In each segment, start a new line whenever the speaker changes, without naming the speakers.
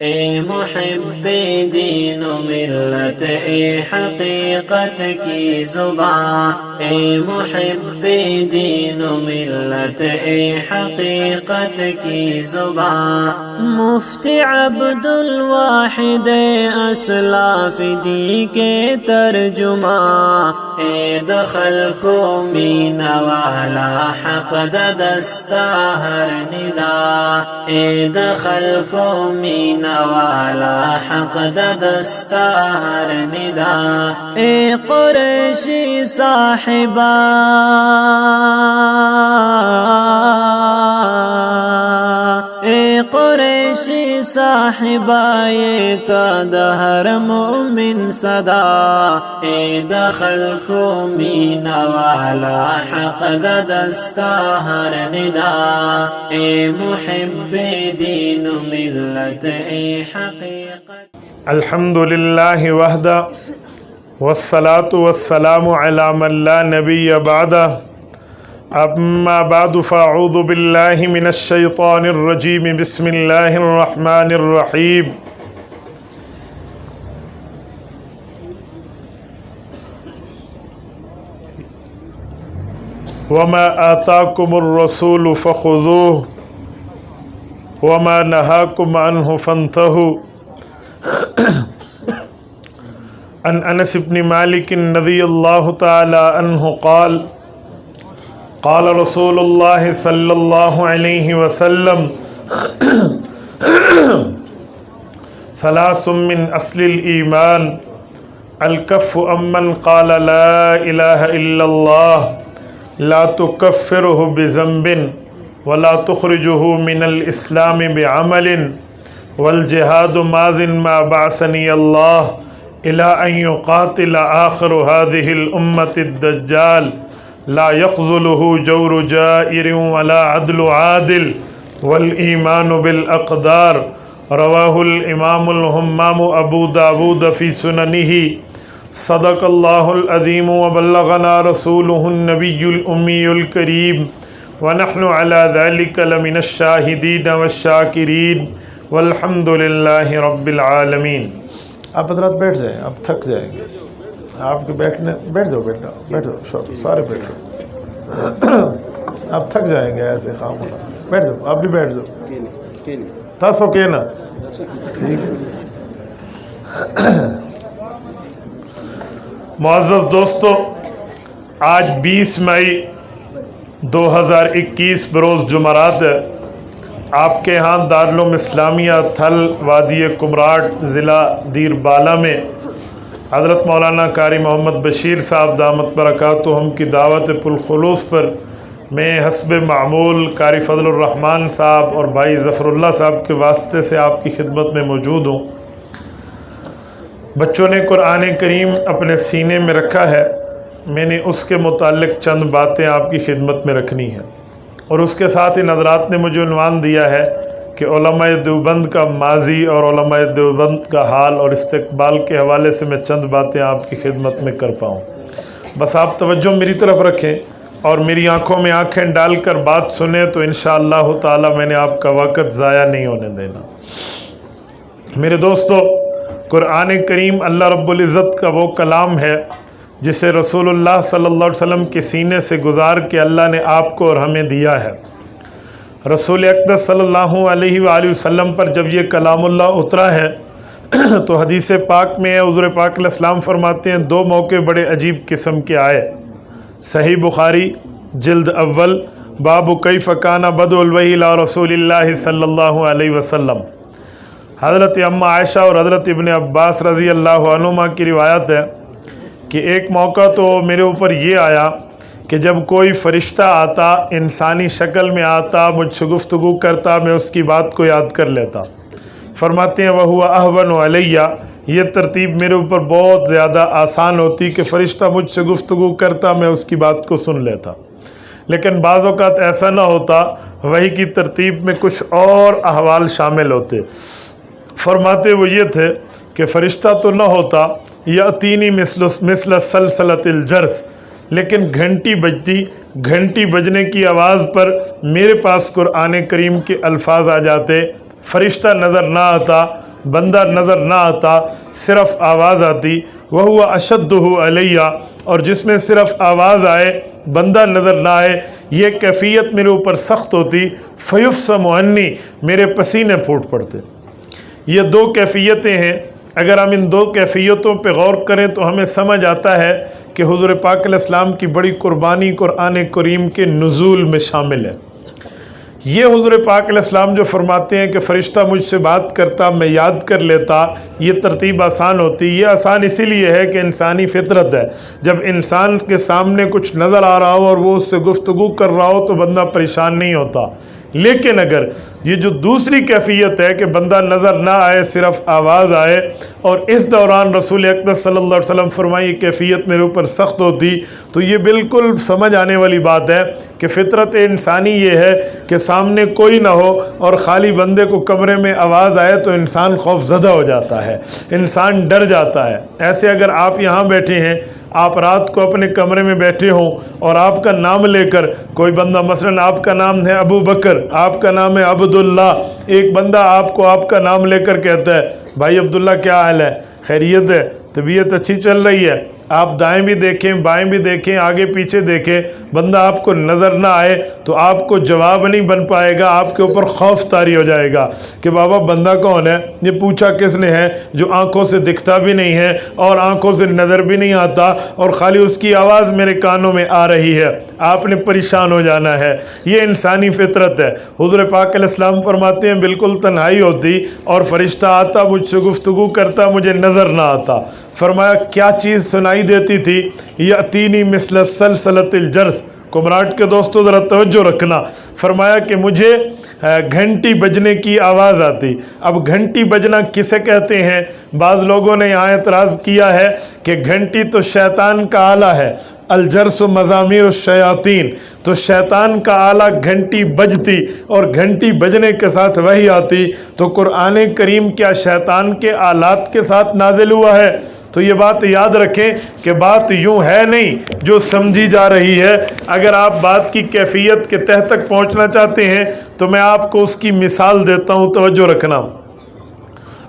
اے محب دین و ملت، اے حقیقت کی زبان، اے محب دین و ملت، اے حقیقت کی زبان، مفتی عبدالواحد اسلاف دی کے ترجمہ، اے دخل کو مینا والا حق دستا ہر ندا، اے دخل کو مینا والا حق دستا ہر ندا، اے قریشی صاحبہ، اے قریشی صاحبہ، یہ تا دہر مومن صدا، اے دخل کو مینا والا حق دستا ہر ندا، اے محب دین و ملت، اے حقیقت۔
الحمدللہ وحدہ والصلاة والسلام علی من لا نبی بعدہ، اما بعد فاعوذ باللہ من الشیطان الرجیم، بسم اللہ الرحمن الرحیم۔ وما آتاکم الرسول فخذوہ وما نہاکم عنہ فانتہوا۔ عن انس بن مالک رضی اللہ تعالی عنہ قال قال رسول اللہ صلی اللہ علیہ وسلم ثلاث من اصل الایمان، الکف عمن قال لا الہ الا اللہ، لا تکفرہ بذنب ولا تخرجہ من الاسلام بعمل، والجہاد ماض ما بعثنی اللہ الى ان يقاتل آخر هذه الامة الدجال، لا يخذلہ جور جائر ولا عدل عادل، والایمان بالاقدار۔ رواہ الامام الہمام ابو داود فی سننہ۔ صدق اللہ العظیم وبلغنا رسولہ النبی الامی الکریم، ونحن علی ذلک لمن الشاہدین والشاکرین، والحمد للہ رب العالمین۔ آپ حضرات بیٹھ جائیں، آپ تھک جائیں گے، آپ کے بیٹھنے بیٹھ جاؤ، بیٹھ جاؤ، سارے بیٹھ جاؤ، آپ تھک جائیں گے ایسے خام ہونا، بیٹھ جاؤ، آپ بھی بیٹھ جاؤ، تاسو کے نا ٹھیک ہے۔ معزز دوستو، آج 20 مئی 2021 بروز جمعرات ہے۔ آپ کے ہاں دارالعلوم اسلامیہ تھل وادی کمراٹ ضلع دیر بالا میں حضرت مولانا قاری محمد بشیر صاحب دامت برکاتہم کی دعوت پرخلوص پر میں حسب معمول قاری فضل الرحمن صاحب اور بھائی ظفر اللہ صاحب کے واسطے سے آپ کی خدمت میں موجود ہوں۔ بچوں نے قرآن کریم اپنے سینے میں رکھا ہے، میں نے اس کے متعلق چند باتیں آپ کی خدمت میں رکھنی ہیں، اور اس کے ساتھ ان حضرات نے مجھے عنوان دیا ہے کہ علماء دیوبند کا ماضی اور علماء دیوبند کا حال اور استقبال کے حوالے سے میں چند باتیں آپ کی خدمت میں کر پاؤں۔ بس آپ توجہ میری طرف رکھیں اور میری آنکھوں میں آنکھیں ڈال کر بات سنیں، تو انشاءاللہ تعالی میں نے آپ کا وقت ضائع نہیں ہونے دینا۔ میرے دوستو، قرآن کریم اللہ رب العزت کا وہ کلام ہے جسے رسول اللہ صلی اللہ علیہ وسلم کے سینے سے گزار کے اللہ نے آپ کو اور ہمیں دیا ہے۔ رسول اقدس صلی اللہ علیہ وآلہ وسلم پر جب یہ کلام اللہ اترا ہے تو حدیث پاک میں حضور پاک علیہ السلام فرماتے ہیں، دو موقع بڑے عجیب قسم کے آئے۔ صحیح بخاری جلد اول، باب کیف کان بدء الوحی الی رسول اللہ صلی اللہ علیہ وسلم۔ حضرت اماں عائشہ اور حضرت ابن عباس رضی اللہ عنہما کی روایت ہے کہ ایک موقع تو میرے اوپر یہ آیا کہ جب کوئی فرشتہ آتا، انسانی شکل میں آتا، مجھ سے گفتگو کرتا، میں اس کی بات کو یاد کر لیتا۔ فرماتے ہیں وَهُوَ أَهْوَنُ عَلَيَّ، یہ ترتیب میرے اوپر بہت زیادہ آسان ہوتی کہ فرشتہ مجھ سے گفتگو کرتا، میں اس کی بات کو سن لیتا۔ لیکن بعض اوقات ایسا نہ ہوتا، وحی کی ترتیب میں کچھ اور احوال شامل ہوتے۔ فرماتے وہ یہ تھے کہ فرشتہ تو نہ ہوتا، یاتینی مثل سلسلۃ الجرس، لیکن گھنٹی بجتی، گھنٹی بجنے کی آواز پر میرے پاس قرآن کریم کے الفاظ آ جاتے، فرشتہ نظر نہ آتا، بندہ نظر نہ آتا، صرف آواز آتی، وَهُوَ أَشَدُّهُ عَلَيَّ، اور جس میں صرف آواز آئے بندہ نظر نہ آئے، یہ کیفیت میرے اوپر سخت ہوتی، فَيُفْصَمُ عَنِّي، میرے پسینے پھوٹ پڑتے۔ یہ دو کیفیتیں ہیں، اگر ہم ان دو کیفیتوں پہ غور کریں تو ہمیں سمجھ آتا ہے کہ حضور پاک علیہ السلام کی بڑی قربانی قرآن کریم کے نزول میں شامل ہے۔ یہ حضور پاک علیہ السلام جو فرماتے ہیں کہ فرشتہ مجھ سے بات کرتا، میں یاد کر لیتا، یہ ترتیب آسان ہوتی۔ یہ آسان اسی لیے ہے کہ انسانی فطرت ہے، جب انسان کے سامنے کچھ نظر آ رہا ہو اور وہ اس سے گفتگو کر رہا ہو تو بندہ پریشان نہیں ہوتا۔ لیکن اگر یہ جو دوسری کیفیت ہے کہ بندہ نظر نہ آئے، صرف آواز آئے، اور اس دوران رسول اقدس صلی اللہ علیہ وسلم فرمائی یہ کیفیت میرے اوپر سخت ہوتی، تو یہ بالکل سمجھ آنے والی بات ہے کہ فطرت انسانی یہ ہے کہ سامنے کوئی نہ ہو اور خالی بندے کو کمرے میں آواز آئے تو انسان خوف زدہ ہو جاتا ہے، انسان ڈر جاتا ہے۔ ایسے اگر آپ یہاں بیٹھے ہیں، آپ رات کو اپنے کمرے میں بیٹھے ہوں اور آپ کا نام لے کر کوئی بندہ، مثلا آپ کا نام ہے ابو بکر، آپ کا نام ہے عبداللہ، ایک بندہ آپ کو آپ کا نام لے کر کہتا ہے بھائی عبداللہ کیا حال ہے، خیریت ہے، طبیعت اچھی چل رہی ہے، آپ دائیں بھی دیکھیں بائیں بھی دیکھیں آگے پیچھے دیکھیں، بندہ آپ کو نظر نہ آئے تو آپ کو جواب نہیں بن پائے گا، آپ کے اوپر خوف طاری ہو جائے گا کہ بابا بندہ کون ہے، یہ پوچھا کس نے ہے، جو آنکھوں سے دکھتا بھی نہیں ہے اور آنکھوں سے نظر بھی نہیں آتا اور خالی اس کی آواز میرے کانوں میں آ رہی ہے، آپ نے پریشان ہو جانا ہے۔ یہ انسانی فطرت ہے۔ حضور پاک علیہ السلام فرماتے ہیں بالکل تنہائی ہوتی اور فرشتہ آتا، مجھ سے گفتگو کرتا، مجھے نظر نہ آتا۔ فرمایا کیا چیز سنائی دیتی تھی؟ یأتینی مثل سلسلۃ الجرس۔ کمراٹ کے دوستو ذرا توجہ رکھنا، فرمایا کہ مجھے گھنٹی بجنے کی آواز آتی۔ اب گھنٹی بجنا کسے کہتے ہیں؟ بعض لوگوں نے یہاں اعتراض کیا ہے کہ گھنٹی تو شیطان کا آلہ ہے، الجرس و مزامیر الشیاطین، تو شیطان کا آلہ گھنٹی بجتی اور گھنٹی بجنے کے ساتھ وحی آتی، تو قرآن کریم کیا شیطان کے آلات کے ساتھ نازل ہوا ہے؟ تو یہ بات یاد رکھیں کہ بات یوں ہے نہیں جو سمجھی جا رہی ہے۔ اگر آپ بات کی کیفیت کے تہ تک پہنچنا چاہتے ہیں تو میں آپ کو اس کی مثال دیتا ہوں، توجہ رکھنا۔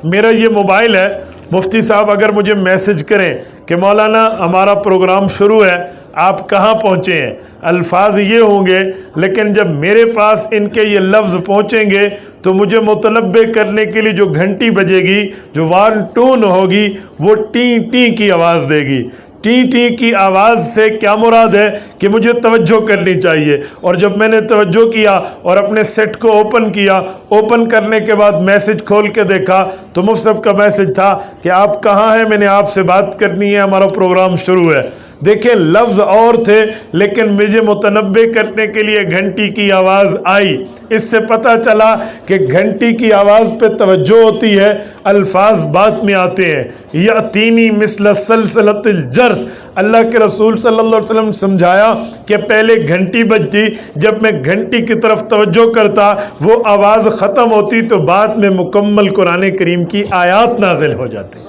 میرا یہ موبائل ہے، مفتی صاحب اگر مجھے میسج کریں کہ مولانا ہمارا پروگرام شروع ہے، آپ کہاں پہنچے ہیں، الفاظ یہ ہوں گے، لیکن جب میرے پاس ان کے یہ لفظ پہنچیں گے تو مجھے متنبع کرنے کے لیے جو گھنٹی بجے گی، جو وان ٹون ہوگی، وہ ٹی ٹی کی آواز دے گی۔ ٹی ٹی کی آواز سے کیا مراد ہے کہ مجھے توجہ کرنی چاہیے، اور جب میں نے توجہ کیا اور اپنے سیٹ کو اوپن کیا، اوپن کرنے کے بعد میسج کھول کے دیکھا تو مصطفیٰ کا میسج تھا کہ آپ کہاں ہیں، میں نے آپ سے بات کرنی ہے، ہمارا پروگرام شروع ہے۔ دیکھیں لفظ اور تھے لیکن مجھے متنبع کرنے کے لیے گھنٹی کی آواز آئی۔ اس سے پتہ چلا کہ گھنٹی کی آواز پہ توجہ ہوتی ہے، الفاظ بعد میں آتے ہیں۔ یأتینی مثل سلسلۃ الجرس، اللہ کے رسول صلی اللہ علیہ وسلم سمجھایا کہ پہلے گھنٹی بجتی، جب میں گھنٹی کی طرف توجہ کرتا وہ آواز ختم ہوتی تو بعد میں مکمل قرآن کریم کی آیات نازل ہو جاتی۔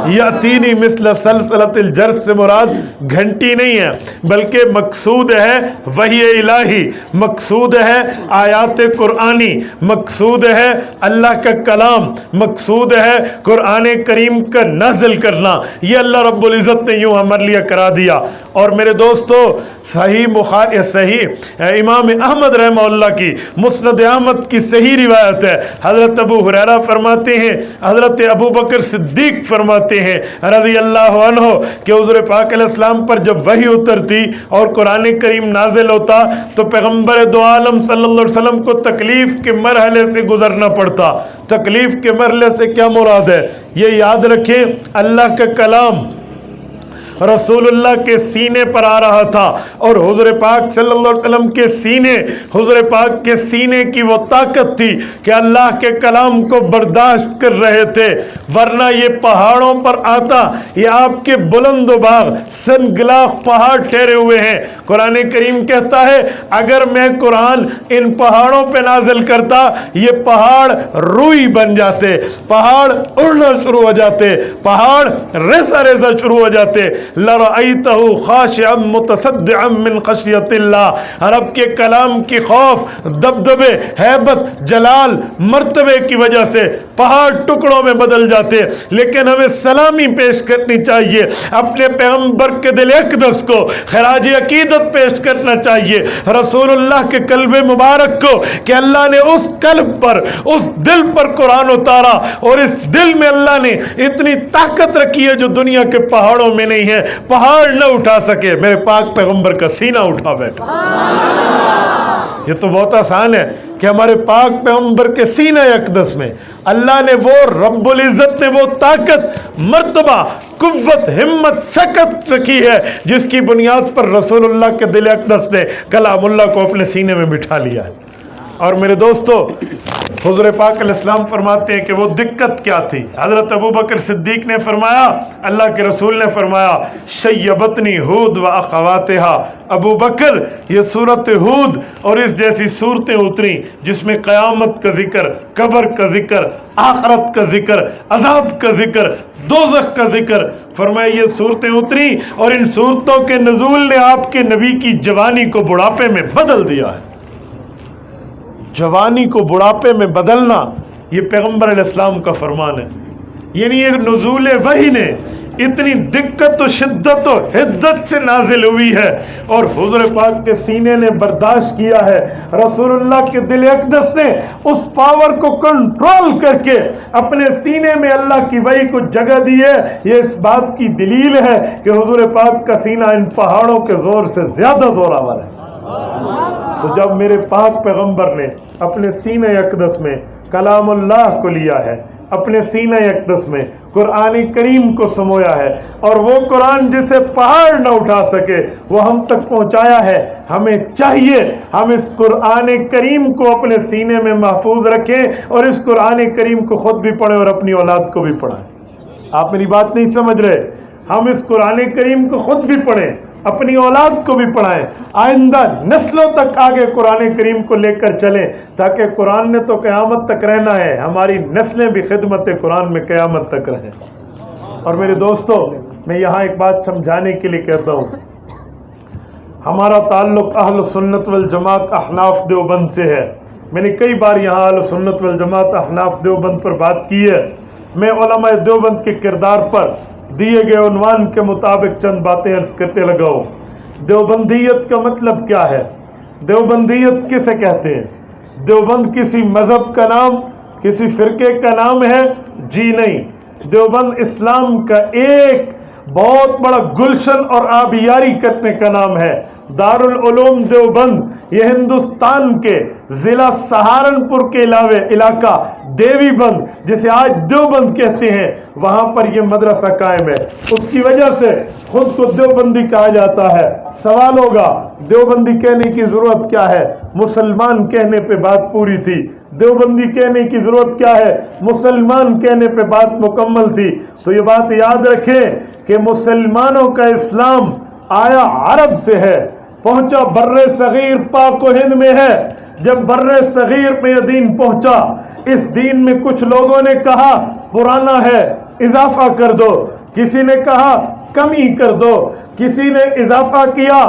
یأتینی مثل سلسلۃ الجرس سے مراد گھنٹی نہیں ہے، بلکہ مقصود ہے وحی الہی، مقصود ہے آیات قرآنی، مقصود ہے اللہ کا کلام، مقصود ہے قرآن کریم کا نازل کرنا۔ یہ اللہ رب العزت نے یوں ہمارے لیے کرا دیا۔ اور میرے دوستو صحیح امام احمد رحمہ اللہ کی مسند احمد کی صحیح روایت ہے، حضرت ابو ہریرہ فرماتے ہیں، حضرت ابو بکر صدیق فرماتے ہیں رضی اللہ عنہ کہ حضور پاک علیہ السلام پر جب وحی اترتی اور قرآن کریم نازل ہوتا تو پیغمبر دو عالم صلی اللہ علیہ وسلم کو تکلیف کے مرحلے سے گزرنا پڑتا۔ تکلیف کے مرحلے سے کیا مراد ہے؟ یہ یاد رکھیں، اللہ کا کلام رسول اللہ کے سینے پر آ رہا تھا اور حضور پاک صلی اللہ علیہ وسلم کے سینے، حضور پاک کے سینے کی وہ طاقت تھی کہ اللہ کے کلام کو برداشت کر رہے تھے، ورنہ یہ پہاڑوں پر آتا۔ یہ آپ کے بلند و باغ سنگلاخ پہاڑ ٹھہرے ہوئے ہیں، قرآن کریم کہتا ہے اگر میں قرآن ان پہاڑوں پہ نازل کرتا یہ پہاڑ روئی بن جاتے، پہاڑ اڑنا شروع ہو جاتے، پہاڑ ریزہ ریزہ شروع ہو جاتے۔ لَرَأَيْتَهُ خَاشِعًا مُتَصَدِّعًا مِّن خَشْيَةِ اللَّهِ۔ رب کے کلام کی خوف، دبدبے، ہیبت، جلال، مرتبے کی وجہ سے پہاڑ ٹکڑوں میں بدل جاتے، لیکن ہمیں سلامی پیش کرنی چاہیے اپنے پیغمبر کے دل اقدس کو، خراج عقیدت پیش کرنا چاہیے رسول اللہ کے قلب مبارک کو کہ اللہ نے اس قلب پر، اس دل پر قرآن اتارا، اور اس دل میں اللہ نے اتنی طاقت رکھی ہے جو دنیا کے پہاڑوں میں نہیں ہے، پہاڑ نہ اٹھا سکے، میرے پاک پیغمبر کا سینہ اٹھا بیٹھا۔ یہ تو بہت آسان ہے کہ ہمارے پاک پیغمبر کے سینہ اقدس میں اللہ نے وہ، رب العزت نے وہ طاقت، مرتبہ، قوت، ہمت، سکت رکھی ہے جس کی بنیاد پر رسول اللہ کے دل اقدس نے کلام اللہ کو اپنے سینے میں بٹھا لیا ہے۔ اور میرے دوستو، حضور پاک علیہ السلام فرماتے ہیں کہ وہ دقت کیا تھی۔ حضرت ابوبکر صدیق نے فرمایا، اللہ کے رسول نے فرمایا، شیبتنی ہود و اخواتہا، ابو بکر یہ سورت ہود اور اس جیسی صورتیں اتری جس میں قیامت کا ذکر، قبر کا ذکر، آخرت کا ذکر، عذاب کا ذکر، دوزخ کا ذکر، فرمایا یہ صورتیں اتری اور ان صورتوں کے نزول نے آپ کے نبی کی جوانی کو بڑھاپے میں بدل دیا ہے۔ جوانی کو بڑھاپے میں بدلنا یہ پیغمبر علیہ السلام کا فرمان ہے، یعنی یہ نزول وحی نے اتنی دقت و شدت و حدت سے نازل ہوئی ہے اور حضور پاک کے سینے نے برداشت کیا ہے، رسول اللہ کے دل اقدس نے اس پاور کو کنٹرول کر کے اپنے سینے میں اللہ کی وحی کو جگہ دی ہے۔ یہ اس بات کی دلیل ہے کہ حضور پاک کا سینہ ان پہاڑوں کے زور سے زیادہ زور آور ہے۔ تو جب میرے پاک پیغمبر نے اپنے سینہ اقدس میں کلام اللہ کو لیا ہے، اپنے سینہ اقدس میں قرآن کریم کو سمویا ہے، اور وہ قرآن جسے پہاڑ نہ اٹھا سکے وہ ہم تک پہنچایا ہے، ہمیں چاہیے ہم اس قرآن کریم کو اپنے سینے میں محفوظ رکھیں اور اس قرآن کریم کو خود بھی پڑھیں اور اپنی اولاد کو بھی پڑھائیں۔ آپ میری بات نہیں سمجھ رہے؟ ہم اس قرآن کریم کو خود بھی پڑھیں، اپنی اولاد کو بھی پڑھائیں، آئندہ نسلوں تک آگے قرآن کریم کو لے کر چلیں، تاکہ قرآن نے تو قیامت تک رہنا ہے، ہماری نسلیں بھی خدمت قرآن میں قیامت تک رہیں۔ اور میرے دوستو، میں یہاں ایک بات سمجھانے کے لیے کہتا ہوں، ہمارا تعلق اہل سنت والجماعت احناف دیوبند سے ہے۔ میں نے کئی بار یہاں اہل سنت والجماعت احناف دیوبند پر بات کی ہے۔ میں علماء دیوبند کے کردار پر دیے گئے عنوان کے مطابق چند باتیں عرض کرتے لگا ہوں۔ دیوبندیت کا مطلب کیا ہے؟ دیوبندیت کسے کہتے ہیں؟ دیوبند کسی مذہب کا نام، کسی فرقے کا نام ہے؟ جی نہیں، دیوبند اسلام کا ایک بہت بڑا گلشن اور آبیاری کرنے کا نام ہے۔ دارالعلوم دیوبند یہ ہندوستان کے ضلع سہارنپور کے علاقہ دیوی بند جسے آج دیوبند کہتے ہیں، وہاں پر یہ مدرسہ قائم ہے۔ اس کی وجہ سے خود کو دیوبندی کہا جاتا ہے۔ سوال ہوگا دیوبندی کہنے کی ضرورت کیا ہے؟ مسلمان کہنے پہ بات پوری تھی۔ دیوبندی کہنے کی ضرورت کیا ہے؟ مسلمان کہنے پہ بات مکمل تھی۔ تو یہ بات یاد رکھیں کہ مسلمانوں کا اسلام آیا عرب سے ہے، پہنچا بر صغیر پاک و ہند میں ہے۔ جب بر صغیر میں یہ دین پہنچا، اس دین میں کچھ لوگوں نے کہا پرانا ہے اضافہ کر دو، کسی نے کہا کمی کر دو، کسی نے اضافہ کیا،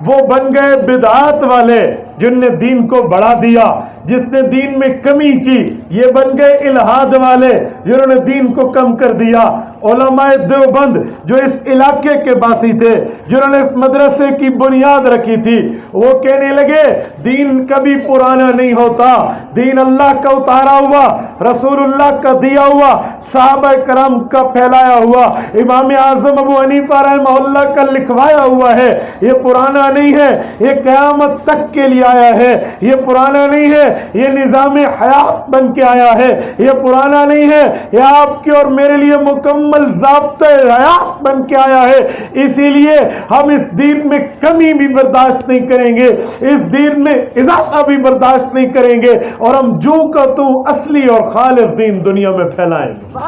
وہ بن گئے بدعات والے جن نے دین کو بڑھا دیا۔ جس نے دین میں کمی کی یہ بن گئے الہاد والے جنہوں نے دین کو کم کر دیا۔ علماء دیوبند جو اس علاقے کے باسی تھے، جنہوں نے اس مدرسے کی بنیاد رکھی تھی، وہ کہنے لگے دین کبھی پرانا نہیں ہوتا، دین اللہ کا اتارا ہوا، رسول اللہ کا دیا ہوا، صحابہ کرام کا پھیلایا ہوا، امام اعظم ابو حنیفہ رحمہ اللہ کا لکھوایا ہوا ہے۔ یہ پرانا نہیں ہے، یہ قیامت تک کے لیے آیا ہے۔ یہ پرانا نہیں ہے، یہ نظام حیات بن کے آیا ہے۔ یہ پرانا نہیں ہے، یہ آپ کے اور میرے لیے مکمل ضابطۂ حیات بن کے آیا ہے۔ اسی لیے ہم اس دین میں کمی بھی برداشت نہیں کریں گے، اس دین میں اضافہ بھی برداشت نہیں کریں گے، اور ہم جو کا تو اصلی اور خالص دین دنیا میں پھیلائیں گے۔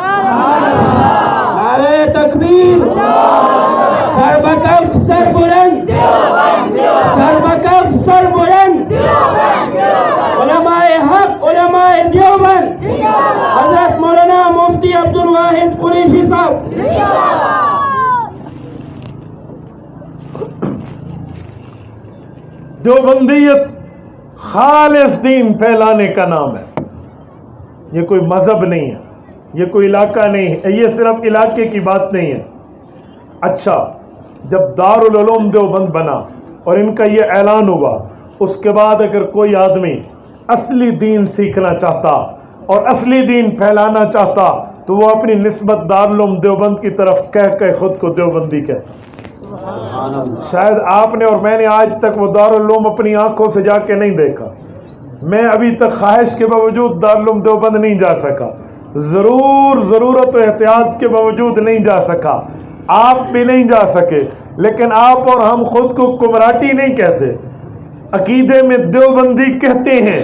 نعرہ تکبیر، سر بکف سر بلند، سر بکف سر بلند، علماء حق، علماء دیوبند، حضرت مولانا مفتی عبدالواحد قریشی صاحب۔
دیوبندیت خالص دین پھیلانے کا نام ہے، یہ کوئی مذہب نہیں ہے، یہ کوئی علاقہ نہیں ہے، یہ صرف علاقے کی بات نہیں ہے۔ اچھا، جب دارالعلوم دیوبند بنا اور ان کا یہ اعلان ہوا، اس کے بعد اگر کوئی آدمی اصلی دین سیکھنا چاہتا اور اصلی دین پھیلانا چاہتا تو وہ اپنی نسبت دارالعلوم دیوبند کی طرف کہہ خود کو دیوبندی کہتا۔ شاید آپ نے اور میں نے آج تک وہ دارالعلوم اپنی آنکھوں سے جا کے نہیں دیکھا، میں ابھی تک خواہش کے باوجود دارالعلوم دیوبند نہیں جا سکا، ضرورت و احتیاط کے باوجود نہیں جا سکا، آپ بھی نہیں جا سکے، لیکن آپ اور ہم خود کو کمراٹی نہیں کہتے، عقیدے میں دیوبندی کہتے ہیں۔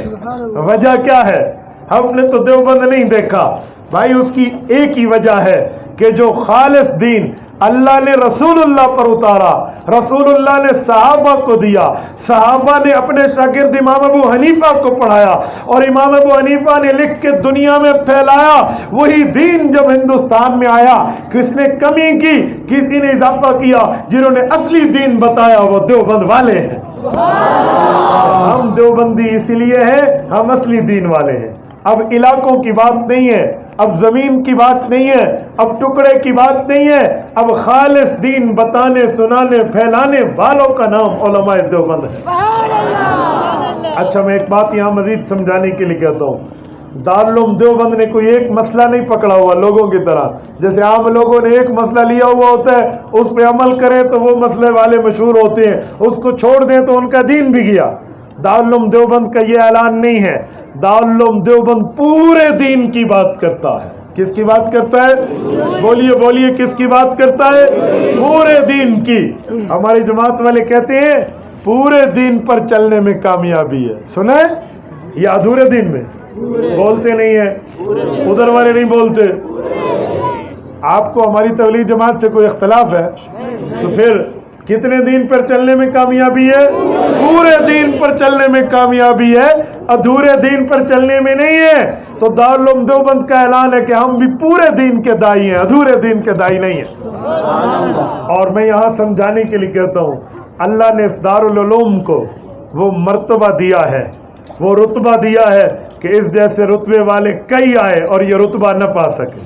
وجہ کیا ہے؟ ہم نے تو دیوبند نہیں دیکھا بھائی، اس کی ایک ہی وجہ ہے کہ جو خالص دین اللہ نے رسول اللہ پر اتارا، رسول اللہ نے صحابہ کو دیا، صحابہ نے اپنے شاگرد امام ابو حنیفہ کو پڑھایا اور امام ابو حنیفہ نے لکھ کے دنیا میں پھیلایا، وہی دین جب ہندوستان میں آیا کس نے کمی کی، کسی نے اضافہ کیا، جنہوں نے اصلی دین بتایا وہ دیوبند والے ہیں۔ ہم دیوبندی اسی لیے ہیں، ہم اصلی دین والے ہیں۔ اب علاقوں کی بات نہیں ہے، اب زمین کی بات نہیں ہے، اب ٹکڑے کی بات نہیں ہے، اب خالص دین بتانے، سنانے، پھیلانے والوں کا نام علماء دیوبند ہے۔ اچھا، میں ایک بات یہاں مزید سمجھانے کے لیے کہتا ہوں، دارالعلوم دیوبند نے کوئی ایک مسئلہ نہیں پکڑا ہوا لوگوں کی طرح، جیسے عام لوگوں نے ایک مسئلہ لیا ہوا ہوتا ہے، اس پہ عمل کریں تو وہ مسئلے والے مشہور ہوتے ہیں، اس کو چھوڑ دیں تو ان کا دین بھی گیا۔ دارالعلوم دیوبند کا یہ اعلان نہیں ہے، دارالعلوم دیوبند پورے دین کی بات کرتا ہے۔ کس کی بات کرتا ہے؟ بولیے بولیے، کس کی بات کرتا ہے؟ پورے دین کی۔ ہماری جماعت والے کہتے ہیں پورے دین پر چلنے میں کامیابی ہے، سنیں یا ادھورے دین میں؟ بولتے نہیں ہیں، ادھر والے نہیں بولتے۔ آپ کو ہماری تبلیغ جماعت سے کوئی اختلاف ہے تو پھر کتنے دین پر چلنے میں کامیابی ہے؟ پورے دین پر چلنے میں کامیابی ہے، ادھورے دین پر چلنے میں نہیں ہے۔ تو دارالعلوم دیوبند کا اعلان ہے کہ ہم بھی پورے دین کے دائی ہیں، ادھورے دین کے دائی نہیں ہیں۔ اور میں یہاں سمجھانے کے لیے کہتا ہوں، اللہ نے اس دارالعلوم کو وہ مرتبہ دیا ہے، وہ رتبہ دیا ہے کہ اس جیسے رتبے والے کئی آئے اور یہ رتبہ نہ پا سکے۔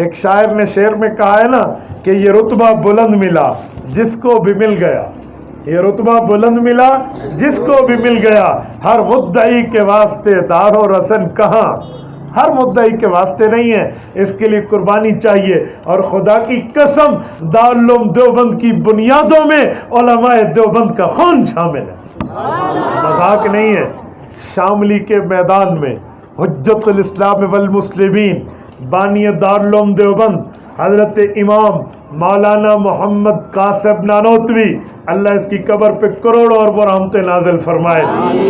ایک شاعر نے شعر میں کہا ہے نا کہ یہ رتبہ بلند ملا جس کو بھی مل گیا، یہ رتبہ بلند ملا جس کو بھی مل گیا، ہر مدعی کے واسطے دار و رسن کہاں، ہر مدعی کے واسطے نہیں ہے، اس کے لیے قربانی چاہیے۔ اور خدا کی قسم دارالعلوم دیوبند کی بنیادوں میں علماء دیوبند کا خون شامل ہے، مذاق نہیں ہے۔ شاملی کے میدان میں حجت الاسلام والمسلمین بانی دارالعلوم دیوبند حضرت امام مولانا محمد قاسم نانوتوی، اللہ اس کی قبر پہ کروڑوں اور رحمت نازل فرمائے،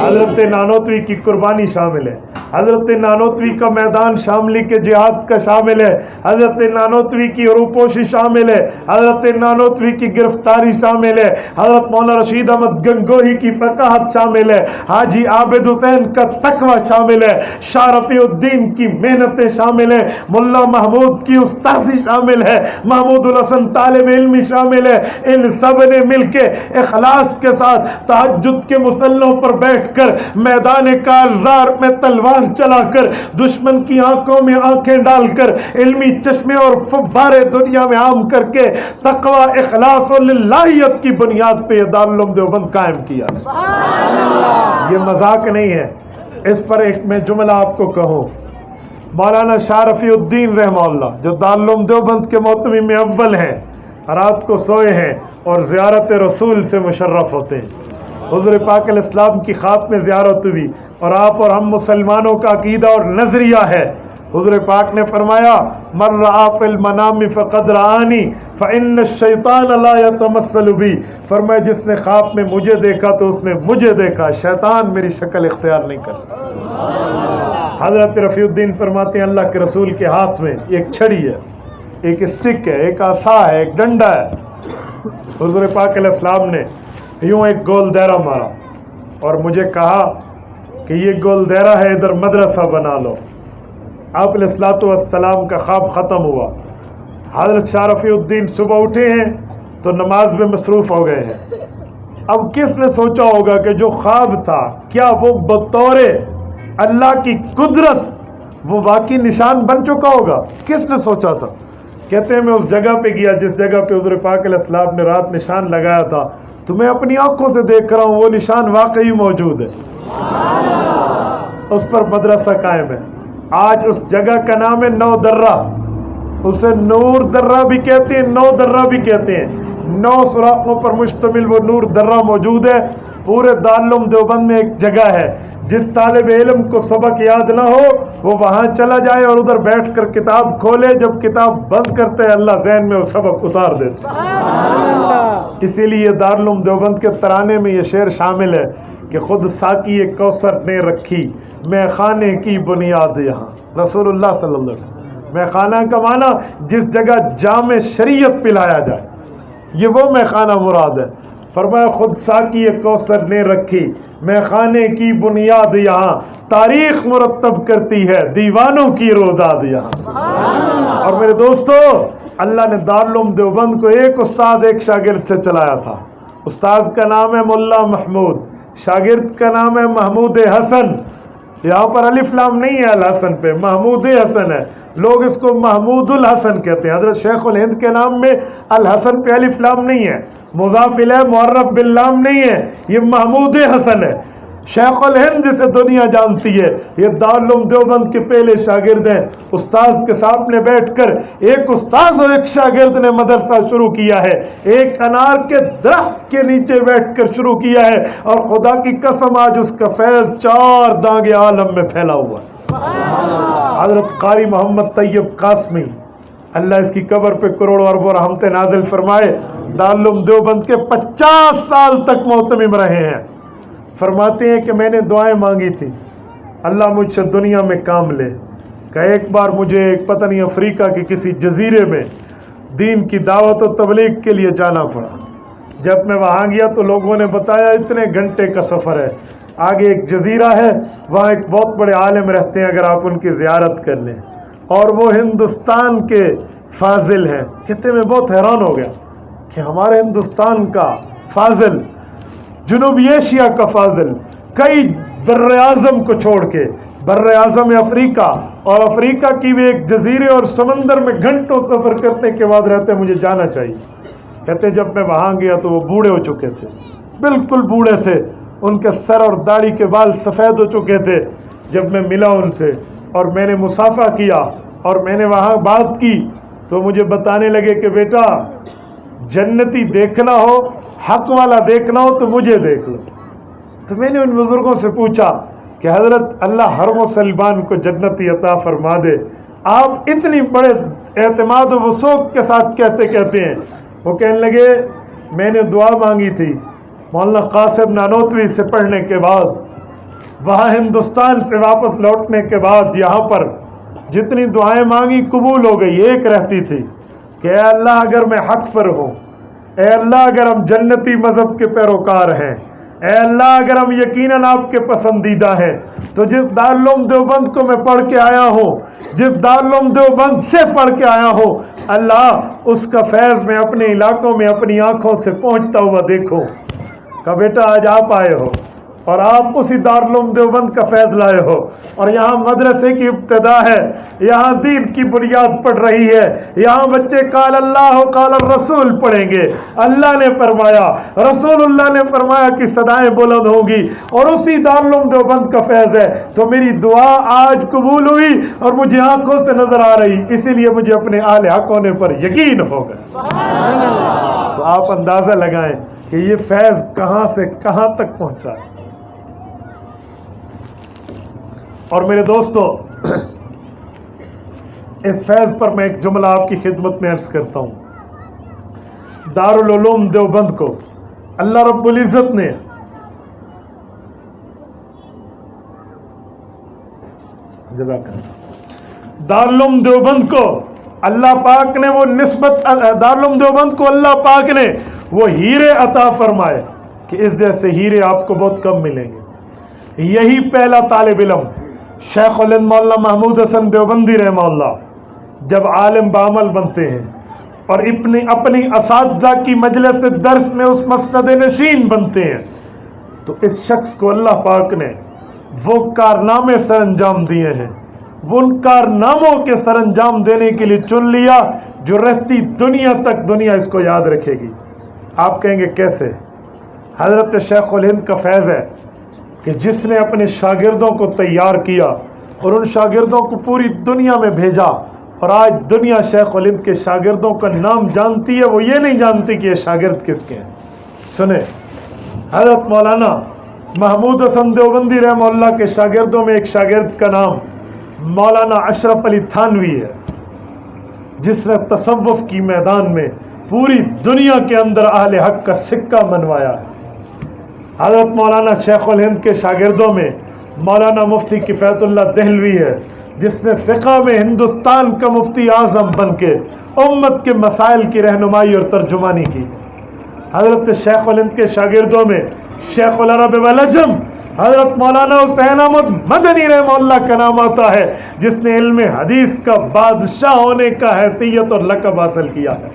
حضرت نانوتوی کی قربانی شامل ہے، حضرت نانوتوی کا میدان شاملی کے جہاد کا شامل ہے، حضرت نانوتوی کی روپوشی شامل ہے، حضرت نانوتوی کی گرفتاری شامل ہے، حضرت مولانا رشید احمد گنگوہی کی فقاہت شامل ہے، حاجی عابد حسین کا تقوی شامل ہے، شاہ رفیع الدین کی محنتیں شامل ہیں، ملا محمود کی استاذی شامل ہے، محمود الحسن طالب علمی شامل ہے۔ ان سب نے مل کے اخلاص کے ساتھ تہجد کے مصلوں پر بیٹھ کر میدان کارزار میں تلوار چلا کر دشمن کی آنکھوں میں آنکھیں ڈال کر علمی چشمے اور فوارے دنیا میں عام کر کے تقوی، اخلاص اور للہیت کی بنیاد پہ یہ دارالعلوم دیوبند قائم کیا۔ یہ مذاق نہیں ہے۔ اس پر ایک میں جملہ آپ کو کہوں، مولانا شاہ رفیع الدین رحمہ اللہ جو دارالعلوم دیوبند کے محتمم میں اول ہیں، رات کو سوئے ہیں اور زیارت رسول سے مشرف ہوتے ہیں۔ حضور پاک علیہ السلام کی خواب میں زیارت ہوئی اور آپ اور ہم مسلمانوں کا عقیدہ اور نظریہ ہے، حضور پاک نے فرمایا من رآ فی المنام فقد رآنی فإن الشیطان لا یتمثل بی، فرمایا جس نے خواب میں مجھے دیکھا تو اس نے مجھے دیکھا، شیطان میری شکل اختیار نہیں کر سکتا۔ حضرت رفیع الدین فرماتے ہیں اللہ کے رسول کے ہاتھ میں ایک چھڑی ہے، ایک اسٹک ہے، ایک عصا ہے، ایک ڈنڈا ہے۔ حضور پاک علیہ السلام نے یوں ایک گول دائرہ مارا اور مجھے کہا کہ یہ گول دائرہ ہے، ادھر مدرسہ بنا لو۔ آپ علیہ الصلوۃ والسلام کا خواب ختم ہوا۔ حضرت شاہ رفیع الدین صبح اٹھے ہیں تو نماز میں مصروف ہو گئے ہیں۔ اب کس نے سوچا ہوگا کہ جو خواب تھا کیا وہ بطور اللہ کی قدرت وہ واقعی نشان بن چکا ہوگا؟ کس نے سوچا تھا؟ کہتے ہیں میں اس جگہ پہ گیا جس جگہ پہ حضور پاک علیہ السلام نے رات نشان لگایا تھا، تو میں اپنی آنکھوں سے دیکھ رہا ہوں وہ نشان واقعی موجود ہے، اس پر مدرسہ قائم ہے۔ آج اس جگہ کا نام ہے نو درہ، اسے نور درہ بھی کہتے ہیں، نو درہ بھی کہتے ہیں۔ 9 سوراخوں پر مشتمل وہ نور درہ موجود ہے۔ پورے دارالعلوم دیوبند میں ایک جگہ ہے، جس طالب علم کو سبق یاد نہ ہو وہ وہاں چلا جائے اور ادھر بیٹھ کر کتاب کھولے، جب کتاب بند کرتے ہیں اللہ ذہن میں وہ سبق اتار دیتا۔ اسی لیے دارالعلوم دیوبند کے ترانے میں یہ شعر شامل ہے کہ خود ساقی کوثر نے رکھی میں خانے کی بنیاد یہاں۔ رسول اللہ صلی اللہ علیہ وسلم، میں خانہ کا معنی جس جگہ جام شریعت پلایا جائے، یہ وہ میں خانہ مراد ہے۔ فرمایا خود ساقی کوثر نے رکھی میں خانے کی بنیاد یہاں، تاریخ مرتب کرتی ہے دیوانوں کی روداد یہاں۔ اور میرے دوستو، اللہ نے دارالعلوم دیوبند کو ایک استاد ایک شاگرد سے چلایا تھا۔ استاذ کا نام ہے ملا محمود، شاگرد کا نام ہے محمود حسن۔ یہاں پر الف لام نہیں ہے الحسن پہ، محمود حسن ہے، لوگ اس کو محمود الحسن کہتے ہیں۔ حضرت شیخ الہند کے نام میں الحسن پہ الف لام نہیں ہے، مضاف الیہ معرف باللام نہیں ہے، یہ محمود حسن ہے۔ شیخ الہند جسے دنیا جانتی ہے، یہ دارالعلوم دیوبند کے پہلے شاگرد ہیں۔ استاذ کے سامنے بیٹھ کر ایک استاذ اور ایک شاگرد نے مدرسہ شروع کیا ہے، ایک انار کے درخت کے نیچے بیٹھ کر شروع کیا ہے، اور خدا کی قسم آج اس کا فیض 4 دانگ عالم میں پھیلا ہوا ہے۔ حضرت قاری محمد طیب قاسمی، اللہ اس کی قبر پہ کروڑوں اربوں رحمتیں نازل فرمائے، دارالعلوم دیوبند کے 50 سال تک محتمم رہے ہیں۔ فرماتے ہیں کہ میں نے دعائیں مانگی تھی اللہ مجھ سے دنیا میں کام لے، کہ ایک بار مجھے ایک پتہ نہیں افریقہ کے کسی جزیرے میں دین کی دعوت و تبلیغ کے لیے جانا پڑا۔ جب میں وہاں گیا تو لوگوں نے بتایا اتنے گھنٹے کا سفر ہے، آگے ایک جزیرہ ہے، وہاں ایک بہت بڑے عالم رہتے ہیں، اگر آپ ان کی زیارت کر لیں، اور وہ ہندوستان کے فاضل ہیں۔ کہتے میں بہت حیران ہو گیا کہ ہمارے ہندوستان کا فاضل، جنوبی ایشیا کا فاضل، کئی بر اعظم کو چھوڑ کے بر اعظم افریقہ اور افریقہ کی بھی ایک جزیرے اور سمندر میں گھنٹوں سفر کرنے کے بعد رہتے مجھے جانا چاہیے۔ کہتے جب میں وہاں گیا تو وہ بوڑھے ہو چکے تھے، بالکل بوڑھے تھے، ان کے سر اور داڑھی کے بال سفید ہو چکے تھے۔ جب میں ملا ان سے اور میں نے مصافحہ کیا اور میں نے وہاں بات کی تو مجھے بتانے لگے کہ بیٹا جنتی دیکھنا ہو، حق والا دیکھنا ہو تو مجھے دیکھ لو۔ تو میں نے ان بزرگوں سے پوچھا کہ حضرت اللہ ہر مسلمان کو جنتی عطا فرما دے، آپ اتنی بڑے اعتماد و وثوق کے ساتھ کیسے کہتے ہیں؟ وہ کہنے لگے میں نے دعا مانگی تھی مولانا قاسم نانوتوی سے پڑھنے کے بعد، وہاں ہندوستان سے واپس لوٹنے کے بعد یہاں پر جتنی دعائیں مانگی قبول ہو گئی، ایک رہتی تھی کہ اے اللہ اگر میں حق پر ہوں، اے اللہ اگر ہم جنتی مذہب کے پیروکار ہیں، اے اللہ اگر ہم یقیناً آپ کے پسندیدہ ہیں، تو جس دارالعلوم دیوبند کو میں پڑھ کے آیا ہوں، جس دارالعلوم دیوبند سے پڑھ کے آیا ہوں، اللہ اس کا فیض میں اپنے علاقوں میں اپنی آنکھوں سے پہنچتا ہوا دیکھوں۔ کہ بیٹا آج آپ آئے ہو اور آپ اسی دارالعلوم دیوبند کا فیض لائے ہو، اور یہاں مدرسے کی ابتدا ہے، یہاں دین کی بنیاد پڑ رہی ہے، یہاں بچے قال اللہ و قال الرسول پڑھیں گے، اللہ نے فرمایا، رسول اللہ نے فرمایا کہ صدائیں بلند ہوں گی، اور اسی دارالعلوم دیوبند کا فیض ہے۔ تو میری دعا آج قبول ہوئی اور مجھے آنکھوں سے نظر آ رہی، اسی لیے مجھے اپنے اہل حق ہونے پر یقین ہو گیا۔ تو آپ اندازہ لگائیں کہ یہ فیض کہاں سے کہاں تک پہنچا ہے۔ اور میرے دوستو، اس فیض پر میں ایک جملہ آپ کی خدمت میں عرض کرتا ہوں۔ دارالعلوم دیوبند کو اللہ رب العزت نے دارالعلوم دیوبند کو اللہ پاک نے وہ نسبت، دارالعلوم دیوبند کو اللہ پاک نے وہ ہیرے عطا فرمائے کہ اس جیسے ہیرے آپ کو بہت کم ملیں گے۔ یہی پہلا طالب علم شیخ الہند مولانا محمود حسن دیوبندی رحمہ اللہ جب عالم بعمل بنتے ہیں اور اپنی اساتذہ کی مجلس درس میں اس مسند نشین بنتے ہیں، تو اس شخص کو اللہ پاک نے وہ کارنامے سر انجام دیے ہیں، وہ ان کارناموں کے سر انجام دینے کے لیے چن لیا جو رہتی دنیا تک دنیا اس کو یاد رکھے گی۔ آپ کہیں گے کیسے؟ حضرت شیخ الہند کا فیض ہے کہ جس نے اپنے شاگردوں کو تیار کیا اور ان شاگردوں کو پوری دنیا میں بھیجا، اور آج دنیا شیخ الہند کے شاگردوں کا نام جانتی ہے، وہ یہ نہیں جانتی کہ یہ شاگرد کس کے ہیں۔ سنیں، حضرت مولانا محمود حسن دیوبندی رحمہ اللہ کے شاگردوں میں ایک شاگرد کا نام مولانا اشرف علی تھانوی ہے، جس نے تصوف کی میدان میں پوری دنیا کے اندر اہل حق کا سکہ منوایا ہے۔ حضرت مولانا شیخ الہند کے شاگردوں میں مولانا مفتی کفایت اللہ دہلوی ہے، جس نے فقہ میں ہندوستان کا مفتی اعظم بن کے امت کے مسائل کی رہنمائی اور ترجمانی کی۔ حضرت شیخ الہند کے شاگردوں میں شیخ العرب والعجم حضرت مولانا حسین احمد مدنی رحمہ اللہ کا نام آتا ہے، جس نے علم حدیث کا بادشاہ ہونے کا حیثیت اور لقب حاصل کیا ہے۔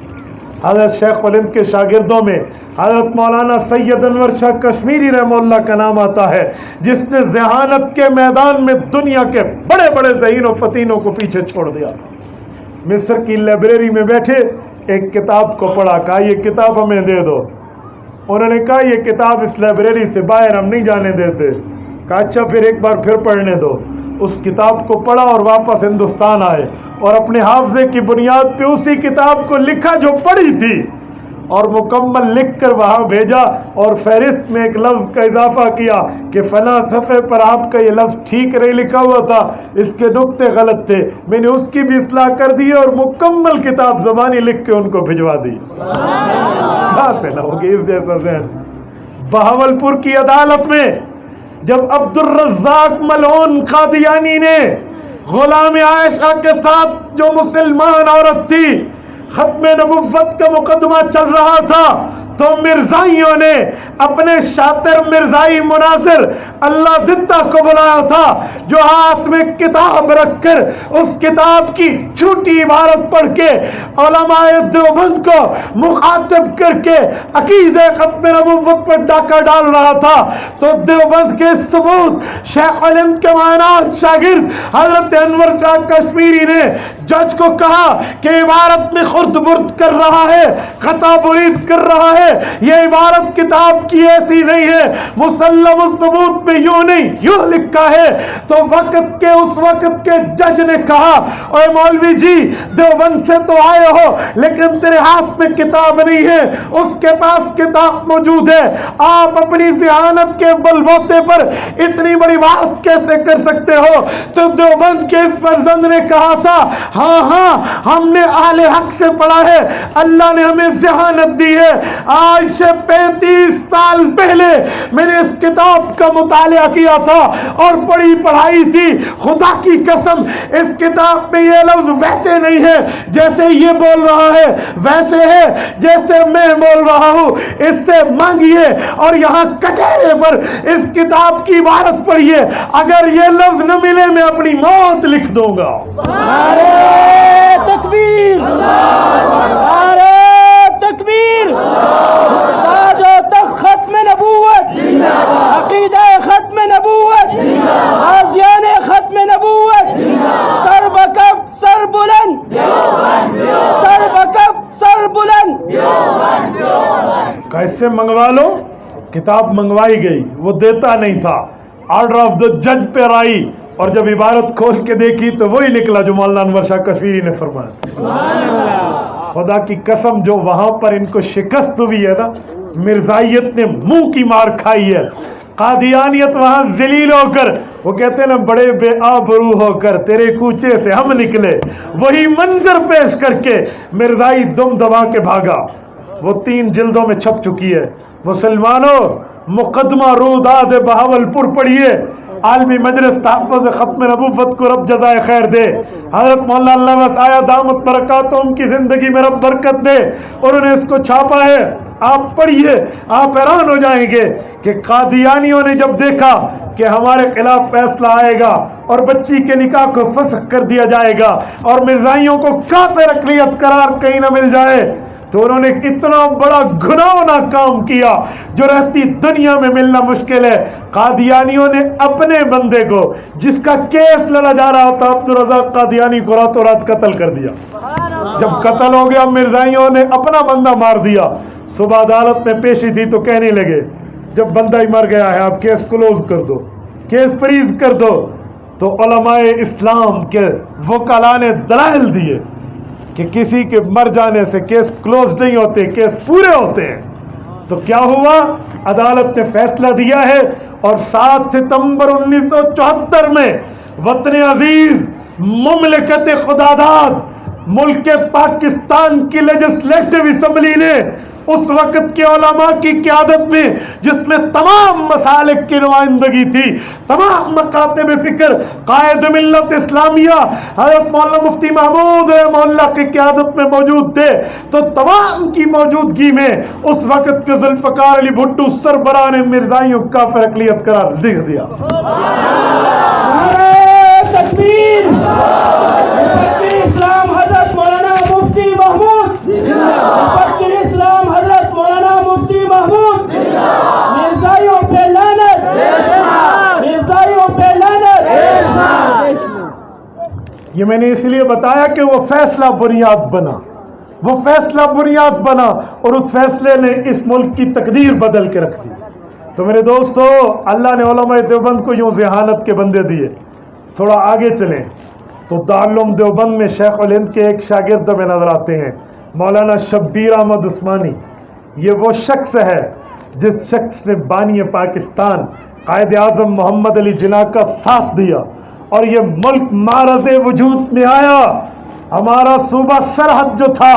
حضرت شیخ الہند کے شاگردوں میں حضرت مولانا سید انور شاہ کشمیری رحمہ اللہ کا نام آتا ہے، جس نے ذہانت کے میدان میں دنیا کے بڑے بڑے ذہین و فتینوں کو پیچھے چھوڑ دیا تھا۔ مصر کی لائبریری میں بیٹھے ایک کتاب کو پڑھا، کہا یہ کتاب ہمیں دے دو۔ انہوں نے کہا یہ کتاب اس لائبریری سے باہر ہم نہیں جانے دیتے۔ کہا اچھا پھر ایک بار پھر پڑھنے دو۔ اس کتاب کو پڑھا اور واپس ہندوستان آئے اور اپنے حافظے کی بنیاد پہ اسی کتاب کو لکھا جو پڑھی تھی، اور مکمل لکھ کر وہاں بھیجا، اور فہرست میں ایک لفظ کا اضافہ کیا کہ فلاں صفحے پر آپ کا یہ لفظ ٹھیک نہیں لکھا ہوا تھا، اس کے نقطے غلط تھے، میں نے اس کی بھی اصلاح کر دی اور مکمل کتاب زبانی لکھ کے ان کو بھجوا دی۔ کہاں سے نہ ہوگی اس جیسا ذہن؟ بہاولپور کی عدالت میں جب عبد الرزاق ملعون قادیانی نے غلام عائشہ کے ساتھ جو مسلمان عورت تھی ختم نبوت کا مقدمہ چل رہا تھا، تو مرزائیوں نے اپنے شاطر مرزائی مناظر اللہ دتا کو بلایا تھا، جو ہاتھ میں کتاب رکھ کر اس کتاب کی جھوٹی عبارت پڑھ کے علماء دیوبند کو مخاطب کر کے عقیدہ ختم نبوت پر ڈاکہ ڈال رہا تھا۔ تو دیوبند کے ثبوت شیخ الہند کے معنات شاگرد حضرت انور شاہ کشمیری نے جج کو کہا کہ عبارت میں خرد برد کر رہا ہے، خطا برید کر رہا ہے، یہ عبارت کتاب کی ایسی نہیں ہے، مسلم الثبوت میں یوں نہیں یوں لکھا ہے۔ تو وقت کے اس وقت کے جج نے کہا اے مولوی جی دیوبند سے تو آئے ہو لیکن تیرے ہاتھ میں کتاب نہیں ہے، اس کے پاس کتاب موجود ہے، آپ اپنی ذہانت کے بلبوتے پر اتنی بڑی بات کیسے کر سکتے ہو؟ تو دیوبند کے اس فرزند نے کہا تھا ہاں ہاں ہم نے اہل حق سے پڑھا ہے، اللہ نے ہمیں ذہانت دی ہے۔ آج سے 35 سال پہلے میں نے اس کتاب کا مطالعہ کیا تھا اور بڑی پڑھائی تھی، خدا کی قسم اس کتاب میں یہ لفظ ویسے نہیں ہے جیسے یہ بول رہا ہے، ویسے ہے جیسے میں بول رہا ہوں، اس سے مانگیے اور یہاں کٹہرے پر اس کتاب کی عبارت پڑھیے، اگر یہ لفظ نہ ملے میں اپنی موت لکھ دوں گا۔
نعرہ تکبیر، نعرہ تکبیر، تاج و تخت ختم نبوت، عقیدہ ختم نبوت، غازیان ختم نبوت، سر بکف سر بلند، سر بکف سر بلند۔
کیسے منگوا لو؟ کتاب منگوائی گئی، وہ دیتا نہیں تھا، آرڈر آف دا جج پہ آئی، اور جب عبارت کھول کے دیکھی تو وہی نکلا جو مولانا انور شاہ کشمیری نے فرمایا۔ خدا کی قسم جو وہاں پر ان کو شکست ہوئی ہے نا، مرزائیت نے منہ کی مار کھائی ہے، قادیانیت وہاں ذلیل ہو کر، وہ کہتے ہیں نا بڑے بے آبرو ہو کر تیرے کوچے سے ہم نکلے، وہی منظر پیش کر کے مرزائی دم دبا کے بھاگا۔ وہ 3 جلدوں میں چھپ چکی ہے۔ مسلمانوں مقدمہ روداد بہاولپور پڑھیے، عالمی مجلس تحفظ ختم نبوت کو رب جزائے خیر دے، حضرت مولانا علامہ سایہ دامت برکاتہم کی زندگی میں رب برکت دے، انہوں نے اس کو چھاپا ہے۔ آپ پڑھیے, آپ حیران ہو جائیں گے کہ قادیانیوں نے جب دیکھا کہ ہمارے خلاف فیصلہ آئے گا اور بچی کے نکاح کو فسخ کر دیا جائے گا اور مرزائیوں کو کافر اقلیت قرار کہیں نہ مل جائے, تو انہوں نے اتنا بڑا گناہونا کام کیا جو رہتی دنیا میں ملنا مشکل ہے. قادیانیوں نے اپنے بندے کو, جس کا کیس لڑا جا رہا تھا, عبدالرزاق قادیانی کو راتوں رات قتل کر دیا. جب قتل ہو گیا, مرزائیوں نے اپنا بندہ مار دیا. صبح عدالت میں پیشی تھی تو کہنے لگے جب بندہ ہی مر گیا ہے آپ کیس کلوز کر دو, کیس فریز کر دو. تو علماء اسلام کے وکلاء نے دلائل دیے کہ کسی کے مر جانے سے کیس کلوز نہیں ہوتے, کیس پورے ہوتے ہیں. تو کیا ہوا, عدالت نے فیصلہ دیا ہے اور 7 ستمبر 1974 میں وطن عزیز مملکت خداداد ملک پاکستان کی لیجسلیٹو اسمبلی نے اس وقت کے علماء کی قیادت میں, جس میں تمام مسالک کی نمائندگی تھی, تمام مکاتب فکر, قائد ملت اسلامیہ حضرت مولانا مفتی محمود رحمہ اللہ کی قیادت میں موجود تھے, تو تمام کی موجودگی میں اس وقت کے ذوالفقار علی بھٹو سربراہ نے مرزائیوں کو کافر اقلیت قرار دے دیا.
تکبیر. مفکر اسلام حضرت مولانا مفتی محمود, مفکر اسلام حضرت مولانا مفتی محمود. مرزائیوں پہ لعنت, مرزائیوں پہ لعنت.
یہ میں نے اس لیے بتایا کہ وہ فیصلہ بنیاد بنا, وہ فیصلہ بنیاد بنا اور اس فیصلے نے اس ملک کی تقدیر بدل کے رکھ دی. تو میرے دوستو, اللہ نے علماء دیوبند کو یوں ذہانت کے بندے دیے. تھوڑا آگے چلیں تو دارالعلوم دیوبند میں شیخ الہند کے ایک شاگرد میں نظر آتے ہیں, مولانا شبیر احمد عثمانی. یہ وہ شخص ہے جس شخص نے بانی پاکستان قائد اعظم محمد علی جناح کا ساتھ دیا اور یہ ملک معرض وجود میں آیا. ہمارا صوبہ سرحد جو تھا,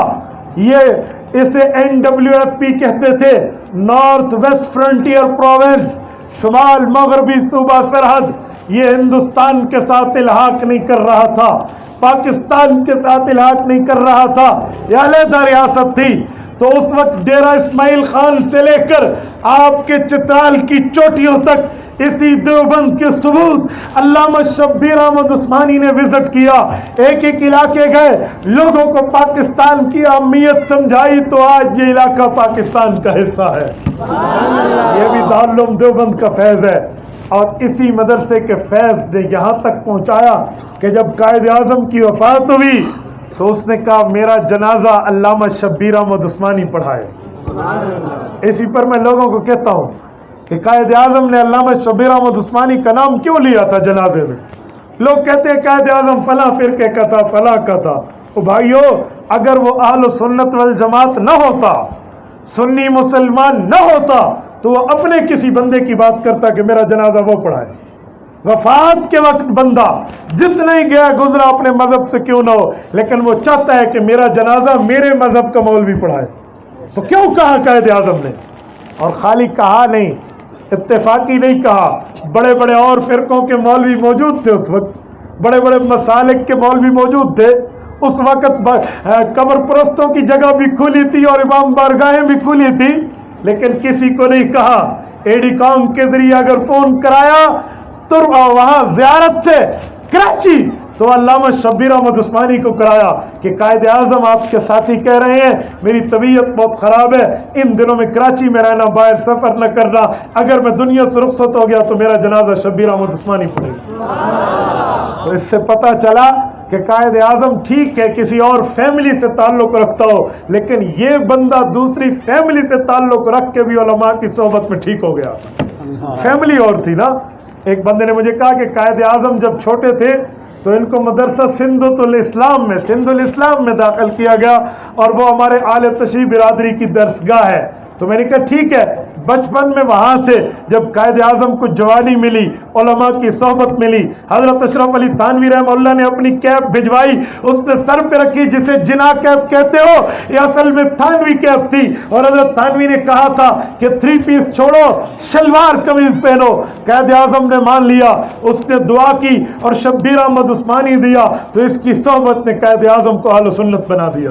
یہ اسے NWFP کہتے تھے, نارتھ ویسٹ فرنٹیئر پروونس, شمال مغربی صوبہ سرحد. یہ ہندوستان کے ساتھ الحاق نہیں کر رہا تھا, پاکستان کے ساتھ الحاق نہیں کر رہا تھا, یہ علیحدہ ریاست تھی. تو اس وقت ڈیرہ اسماعیل خان سے لے کر آپ کے چترال کی چوٹیوں تک اسی دیوبند کے ثبوت علامہ شبیر احمد عثمانی نے وزٹ کیا, ایک ایک علاقے گئے, لوگوں کو پاکستان کی اہمیت سمجھائی, تو آج یہ علاقہ پاکستان کا حصہ ہے. یہ بھی دارالعلوم دیوبند کا فیض ہے. اور اسی مدرسے کے فیض نے یہاں تک پہنچایا کہ جب قائد اعظم کی وفات ہوئی تو اس نے کہا میرا جنازہ علامہ شبیر احمد عثمانی پڑھائے. اسی پر میں لوگوں کو کہتا ہوں کہ قائد اعظم نے علامہ شبیر احمد عثمانی کا نام کیوں لیا تھا جنازے میں؟ لوگ کہتے ہیں قائد اعظم فلاں فرقے کا تھا, فلاں کا تھا. او بھائیو, اگر وہ اہل سنت والجماعت نہ ہوتا, سنی مسلمان نہ ہوتا, تو وہ اپنے کسی بندے کی بات کرتا کہ میرا جنازہ وہ پڑھائے. وفات کے وقت بندہ جتنا ہی گیا گزرا اپنے مذہب سے کیوں نہ ہو, لیکن وہ چاہتا ہے کہ میرا جنازہ میرے مذہب کا مولوی پڑھائے. تو کیوں کہا قائد اعظم نے؟ اور خالی کہا نہیں, اتفاقی نہیں کہا, بڑے بڑے اور فرقوں کے مولوی موجود تھے اس وقت, بڑے بڑے مسالک کے مولوی موجود تھے اس وقت. قبر پرستوں کی جگہ بھی کھلی تھی اور امام بارگاہیں بھی کھلی تھی, لیکن کسی کو نہیں کہا. ایڈی کام کے ذریعے اگر فون کرایا تو وہاں زیارت سے کراچی, تو علامہ شبیر احمد عثمانی کو کرایا کہ قائد اعظم آپ کے ساتھی کہہ رہے ہیں میری طبیعت بہت خراب ہے, ان دنوں میں کراچی میں رہنا, باہر سفر نہ کرنا, اگر میں دنیا سے رخصت ہو گیا تو میرا جنازہ شبیر احمد عثمانی پڑے گا. تو اس سے پتہ چلا کہ قائد اعظم ٹھیک ہے کسی اور فیملی سے تعلق رکھتا ہو, لیکن یہ بندہ دوسری فیملی سے تعلق رکھ کے بھی علماء کی صحبت میں ٹھیک ہو گیا. فیملی اور تھی نا. ایک بندے نے مجھے کہا کہ قائد اعظم جب چھوٹے تھے تو ان کو مدرسہ سندھ الاسلام میں داخل کیا گیا, اور وہ ہمارے اعلی تشیع برادری کی درسگاہ ہے. تو میں نے کہا ٹھیک ہے, بچپن میں وہاں تھے. جب قائد اعظم کو جوانی ملی, علماء کی صحبت ملی, حضرت اشرف علی تھانوی رحمہ اللہ نے اپنی کیپ بھجوائی, اس نے سر پہ رکھی جسے جناح کیپ کہتے ہو, یہ اصل میں تھانوی کیپ تھی, اور حضرت تھانوی نے کہا تھا کہ 3 پیس چھوڑو, شلوار قمیض پہنو. قائد اعظم نے مان لیا, اس نے دعا کی اور شبیر احمد عثمانی دیا, تو اس کی صحبت نے قائد اعظم کو اہل سنت بنا دیا.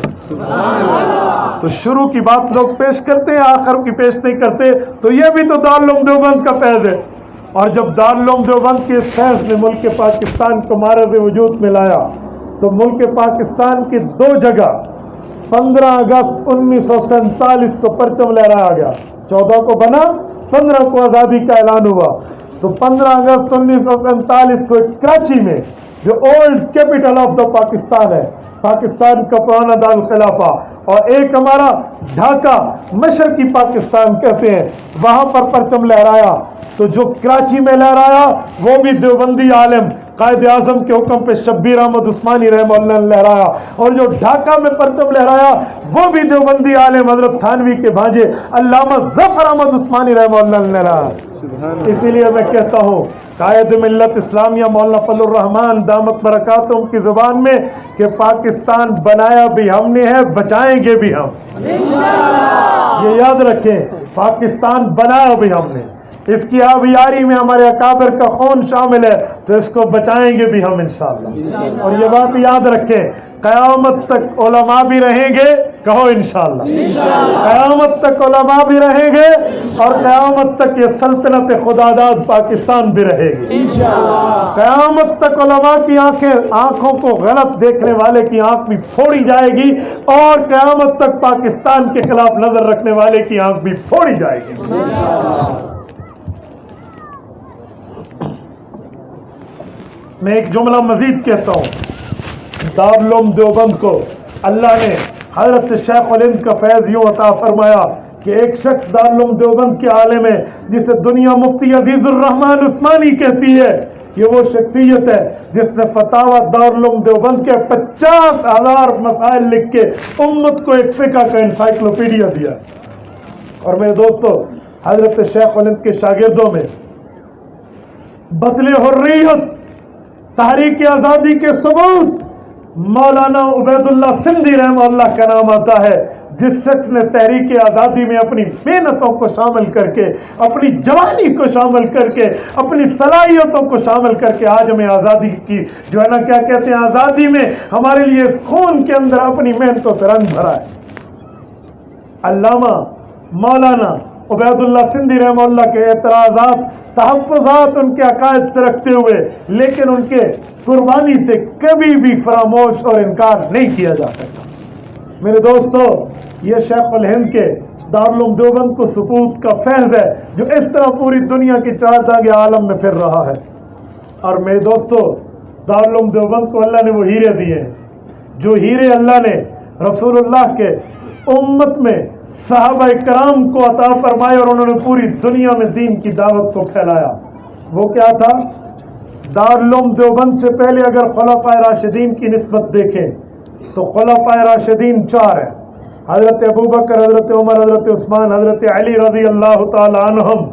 تو شروع کی بات لوگ پیش کرتے ہیں، آخر کی پیش نہیں کرتے، تو یہ بھی تو دارالعلوم دیوبند کا فیض ہے۔ اور جب دارالعلوم دیوبند کے اس فیض نے ملک پاکستان کو معرض وجود میں لایا تو ملک پاکستان کی 2 جگہ 15 اگست 1947 کو پرچم لہرایا گیا، 14 کو بنا، 15 کو آزادی کا اعلان ہوا۔ تو 15 اگست 1947 کو کراچی میں جو old capital of the Pakistan ہے، پاکستان کا پرانا دارالخلافہ، اور ایک ہمارا ڈھاکہ مشرقی پاکستان کہتے ہیں، وہاں پر پرچم لہرایا۔ تو جو کراچی میں لہرایا وہ بھی دیوبندی عالم قائد اعظم کے حکم پہ شبیر احمد عثمانی رحمہ اللہ نے لہرایا، اور جو ڈھاکہ میں پرچم لہرایا وہ بھی دیوبندی عالم حضرت تھانوی کے بھانجے علامہ ظفر احمد عثمانی رحمہ اللہ نے لہرایا۔ اسی لیے میں کہتا ہوں قائد ملت اسلامیہ مولانا فضل الرحمان دامت برکاتہم کی زبان میں کہ پاکستان بنایا بھی ہم نے ہے، بچائیں گے بھی ہم۔ یہ یاد رکھیں، پاکستان بنایا بھی ہم نے، اس کی آبیاری میں ہمارے اکابر کا خون شامل ہے، تو اس کو بچائیں گے بھی ہم انشاءاللہ۔ اور یہ بات یاد رکھیں، قیامت تک علماء بھی رہیں گے، کہو انشاءاللہ، قیامت تک علماء بھی رہیں گے، اور قیامت تک یہ سلطنت خداداد پاکستان بھی رہے گی۔ قیامت تک علماء کی آنکھوں کو غلط دیکھنے والے کی آنکھ بھی پھوڑی جائے گی، اور قیامت تک پاکستان کے خلاف نظر رکھنے والے کی آنکھ بھی پھوڑی جائے گی۔ میں ایک جملہ مزید کہتا ہوں، دارالعلوم دیوبند کو اللہ نے حضرت شیخ الہند کا فیض یوں عطا فرمایا کہ ایک شخص دارالعلوم دیوبند کے عالم ہے جسے دنیا مفتی عزیز الرحمان عثمانی کہتی ہے، یہ وہ شخصیت ہے جس نے فتاوی دارالعلوم دیوبند کے 50,000 مسائل لکھ کے امت کو ایک فقہ کا انسائکلوپیڈیا دیا۔ اور میرے دوستو، حضرت شیخ الہند کے شاگردوں میں بدل حریت، تحریک آزادی کے ثبوت، مولانا عبید اللہ سندھی رحمہ اللہ کا نام آتا ہے، جس شخص نے تحریک آزادی میں اپنی محنتوں کو شامل کر کے، اپنی جوانی کو شامل کر کے، اپنی صلاحیتوں کو شامل کر کے آج ہمیں آزادی کی جو ہے نا کیا کہتے ہیں، آزادی میں ہمارے لیے اس خون کے اندر اپنی محنتوں سے رنگ بھرا ہے۔ علامہ مولانا عبید اللہ سندھی رحمہ اللہ کے اعتراضات، تحفظات ان کے عقائد سے رکھتے ہوئے، لیکن ان کے قربانی سے کبھی بھی فراموش اور انکار نہیں کیا جا سکتا۔ میرے دوستو، یہ شیخ الہند کے دارالعلوم دیوبند کو سپوت کا فیض ہے جو اس طرح پوری دنیا کی چار دانگے عالم میں پھر رہا ہے۔ اور میرے دوستو، دارالعلوم دیوبند کو اللہ نے وہ ہیرے دیے ہیں جو ہیرے اللہ نے رسول اللہ کے امت میں صحابہ کرام کو عطا فرمائے، اور انہوں نے پوری دنیا میں دین کی دعوت کو پھیلایا۔ وہ کیا تھا؟ دارالعلوم دیوبند سے پہلے اگر خلفائے راشدین کی نسبت دیکھیں تو خلفائے راشدین 4 ہیں، حضرت ابوبکر، حضرت عمر، حضرت عثمان، حضرت علی رضی اللہ تعالی عنہم۔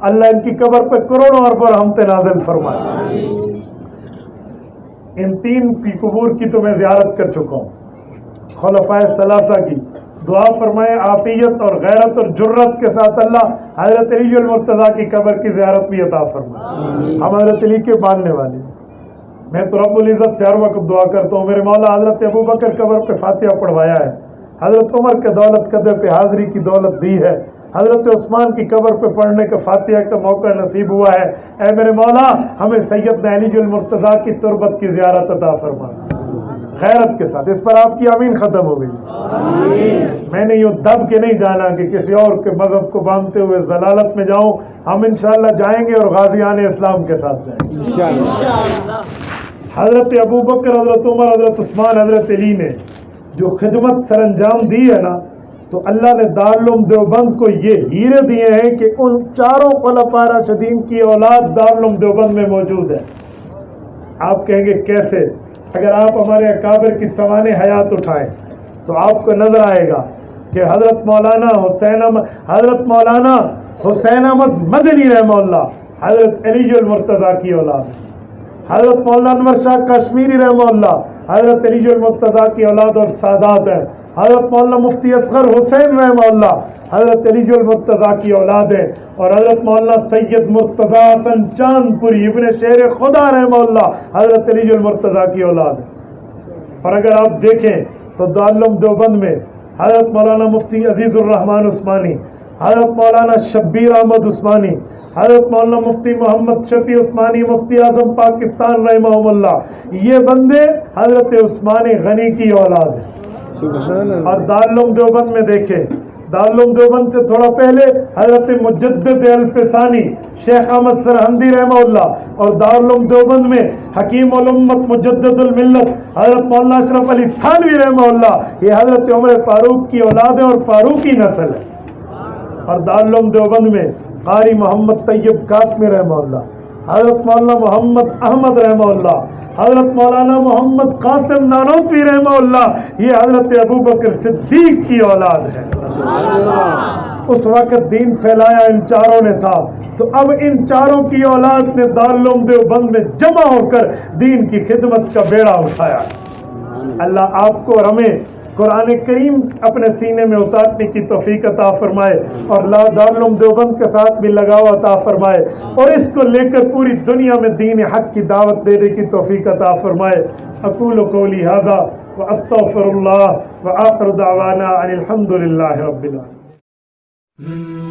اللہ ان کی قبر پہ کروڑوں ارب رحمت نازل فرمائے۔ ان 3 کی قبور کی تو میں زیارت کر چکا ہوں، خلفائے ثلاثہ کی۔ دعا فرمائے عافیت اور غیرت اور جرت کے ساتھ اللہ حضرت علی المرتضیٰ کی قبر کی زیارت بھی عطا فرمائے۔ ہم حضرت علی کے ماننے والے ہیں۔ میں تو رب العزت سے ہر وقت دعا کرتا ہوں، میرے مولا حضرت ابوبکر قبر پہ فاتحہ پڑھوایا ہے، حضرت عمر کے دولت قدر پہ حاضری کی دولت دی ہے، حضرت عثمان کی قبر پہ پڑھنے کا فاتحہ کا موقع نصیب ہوا ہے۔ اے میرے مولا، ہمیں سیدنا علی المرتضیٰ کی تربت کی زیارت عطا فرما غیرت کے ساتھ۔ اس پر آپ کی آمین ختم ہو گئی۔ میں نے یوں دب کے نہیں جانا کہ کسی اور کے مذہب کو باندھتے ہوئے ضلالت میں جاؤں، ہم انشاءاللہ جائیں گے اور غازیان اسلام کے ساتھ جائیں گے۔ حضرت ابوبکر، حضرت عمر، حضرت عثمان، حضرت علی نے جو خدمت سر انجام دی ہے نا، تو اللہ نے دارالعلوم دیوبند کو یہ ہیرے دیے ہیں کہ ان 4 خلفائے راشدین کی اولاد دارالعلوم دیوبند میں موجود ہے۔ آپ کہیں گے کیسے؟ اگر آپ ہمارے اکابر کی سوانح حیات اٹھائیں تو آپ کو نظر آئے گا کہ حضرت مولانا حسین احمد مدنی رحمہ اللہ حضرت علی المرتضیٰ کی اولاد ہے، حضرت مولانا انور شاہ کشمیری رحمہ اللہ حضرت علی المرتضیٰ کی اولاد اور سادات ہیں، حضرت مولانا مفتی اصغر حسین رحمہ اللہ حضرت علی المرتضیٰ کی اولاد ہے، اور حضرت مولانا سید مرتضیٰ حسن چاند پوری ابن شیر خدا رحمہ اللہ حضرت علی المرتضیٰ کی اولاد ہے۔ اور اگر آپ دیکھیں تو دارالعلوم دیوبند میں حضرت مولانا مفتی عزیز الرحمان عثمانی، حضرت مولانا شبیر احمد عثمانی، حضرت مولانا مفتی محمد شفیع عثمانی مفتی اعظم پاکستان رحمہ اللہ، یہ بندے حضرت عثمان غنی کی اولاد ہیں۔ اور دارالعلوم دیوبند میں دیکھیں، دارالعلوم دیوبند سے تھوڑا پہلے حضرت مجدد الفسانی شیخ احمد سرہندی رحمہ اللہ، اور دارالعلوم دیوبند میں حکیم الامت مجدد الملت حضرت مولانا اشرف علی تھانوی رحمہ اللہ، یہ حضرت عمر فاروق کی اولاد ہے اور فاروقی نسل ہے۔ اور دارالعلوم دیوبند میں قاری محمد طیب قاسمی رحمہ اللہ، حضرت مولانا محمد احمد رحمہ اللہ، حضرت مولانا محمد قاسم نانوتوی رحمہ اللہ، یہ حضرت ابوبکر صدیق کی اولاد ہے۔ اس وقت دین پھیلایا ان چاروں نے تھا، تو اب ان چاروں کی اولاد نے دارالعلوم دیوبند میں جمع ہو کر دین کی خدمت کا بیڑا اٹھایا۔ اللہ آپ کو اور ہمیں قرآن کریم اپنے سینے میں اتارنے کی توفیق عطا فرمائے، اور دارالعلوم دیوبند کے ساتھ بھی لگاؤ عطا فرمائے، اور اس کو لے کر پوری دنیا میں دین حق کی دعوت دینے کی توفیق عطا فرمائے۔ اقول قولی ھذا واستغفر اللہ وآخر دعوانا ان الحمد للہ رب العالمین۔